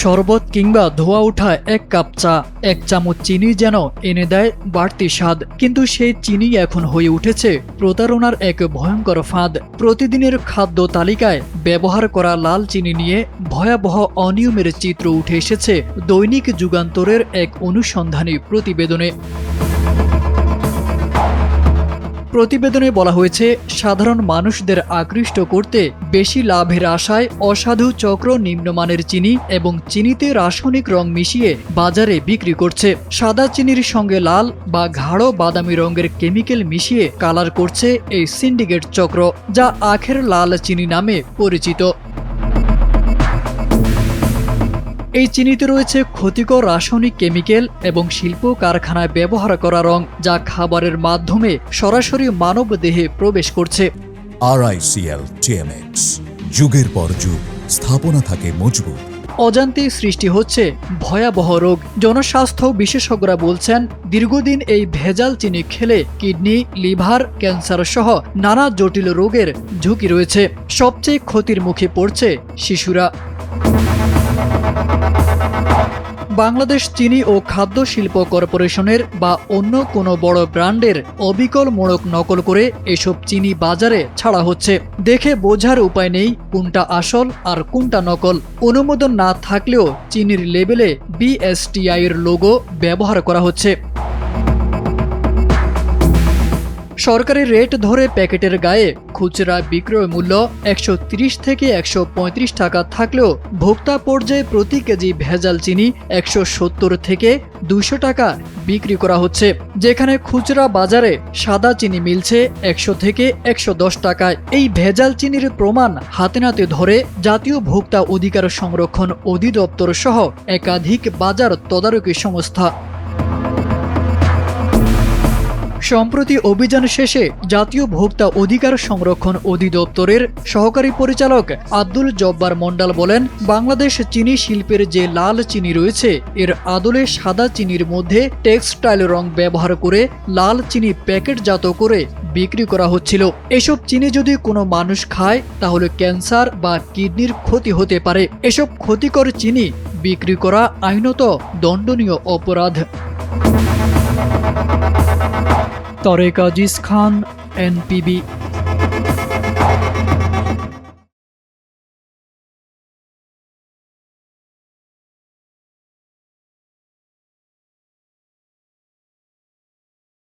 শরবত কিংবা ধোয়া ওঠা এক কাপ চা, এক চামচ চিনি যেন এনে দেয় বাড়তি স্বাদ। কিন্তু সেই চিনি এখন হয়ে উঠেছে প্রতারণার এক ভয়ঙ্কর ফাঁদ। প্রতিদিনের খাদ্য তালিকায় ব্যবহার করা লাল চিনি নিয়ে ভয়াবহ অনিয়মের চিত্র উঠে এসেছে দৈনিক যুগান্তরের এক অনুসন্ধানী প্রতিবেদনে। প্রতিবেদনে বলা হয়েছে, সাধারণ মানুষদের আকৃষ্ট করতে বেশি লাভের আশায় অসাধু চক্র নিম্নমানের চিনি এবং চিনিতে রাসায়নিক রং মিশিয়ে বাজারে বিক্রি করছে। সাদা চিনির সঙ্গে লাল বা গাঢ় বাদামি রঙের কেমিক্যাল মিশিয়ে কালার করছে এই সিন্ডিকেট চক্র, যা আখের লাল চিনি নামে পরিচিত। এই চিনিতে রয়েছে ক্ষতিকর রাসায়নিক কেমিক্যাল এবং শিল্প কারখানায় ব্যবহার করা রং, যা খাবারের মাধ্যমে সরাসরি মানব দেহে প্রবেশ করছে। RICL TMX, যুগের পর যুগ স্থাপনা থাকে মজবুত। অজান্তে সৃষ্টি হচ্ছে ভয়াবহ রোগ। জনস্বাস্থ্য বিশেষজ্ঞরা বলছেন, দীর্ঘদিন এই ভেজাল চিনি খেলে কিডনি, লিভার, ক্যান্সার সহ নানা জটিল রোগের ঝুঁকি রয়েছে। সবচেয়ে ক্ষতির মুখে পড়ছে শিশুরা। বাংলাদেশ চিনি ও খাদ্য শিল্প কর্পোরেশনের বা অন্য কোনো বড় ব্র্যান্ডের অবিকল মোড়ক নকল করে এসব চিনি বাজারে ছাড়া হচ্ছে। দেখে বোঝার উপায় নেই কোনটা আসল আর কোনটা নকল। অনুমোদন না থাকলেও চিনির লেবেলে BSTI এর লোগো ব্যবহার করা হচ্ছে। সরকারি রেট ধরে প্যাকেটের গায়ে খুচরা বিক্রয় মূল্য 130 থেকে 135 টাকা থাকলেও ভোক্তা পর্যায়ে প্রতি কেজি ভেজাল চিনি 170 থেকে 200 টাকা বিক্রি করা হচ্ছে, যেখানে খুচরা বাজারে সাদা চিনি মিলছে 100 থেকে 110 টাকায়। এই ভেজাল চিনির প্রমাণ হাতে নাতে ধরে জাতীয় ভোক্তা অধিকার সংরক্ষণ অধিদপ্তর সহ একাধিক বাজার তদারকি সংস্থা। সম্প্রতি অভিযান শেষে জাতীয় ভোক্তা অধিকার সংরক্ষণ অধিদপ্তরের সহকারী পরিচালক আব্দুল জব্বার মন্ডল বলেন, বাংলাদেশ চিনি শিল্পের যে লাল চিনি রয়েছে এর আদলে সাদা চিনির মধ্যে টেক্সটাইল রং ব্যবহার করে লাল চিনি প্যাকেটজাত করে বিক্রি করা হচ্ছিল। এসব চিনি যদি কোনো মানুষ খায় তাহলে ক্যান্সার বা কিডনির ক্ষতি হতে পারে। এসব ক্ষতিকর চিনি বিক্রি করা আইনত দণ্ডনীয় অপরাধ। তারেক আজিজ খান, NPB।